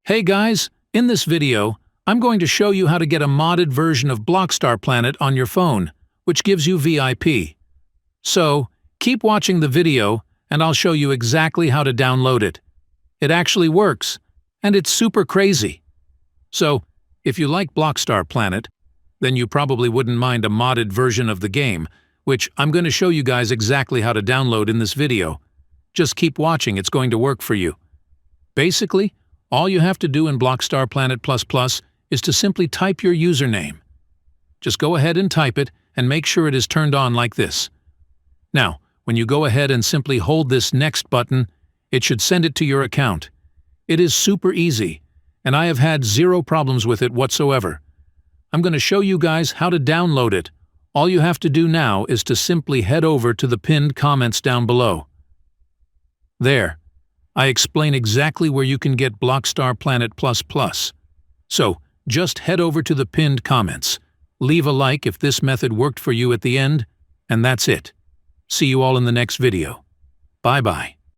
Hey guys, in this video, I'm going to show you how to get a modded version of BlockStarPlanet on your phone, which gives you VIP. So, keep watching the video and I'll show you exactly how to download it. It actually works, and it's super crazy. So, if you like BlockStarPlanet, then you probably wouldn't mind a modded version of the game, which I'm going to show you guys exactly how to download in this video. Just keep watching, it's going to work for you. Basically, all you have to do in BlockStarPlanet++ is to simply type your username. Just go ahead and type it and make sure it is turned on like this. Now, when you go ahead and simply hold this next button, it should send it to your account. It is super easy, and I have had zero problems with it whatsoever. I'm going to show you guys how to download it. All you have to do now is to simply head over to the pinned comments down below. There. I explain exactly where you can get BlockStarPlanet++. So, just head over to the pinned comments. Leave a like if this method worked for you at the end, and that's it. See you all in the next video. Bye-bye.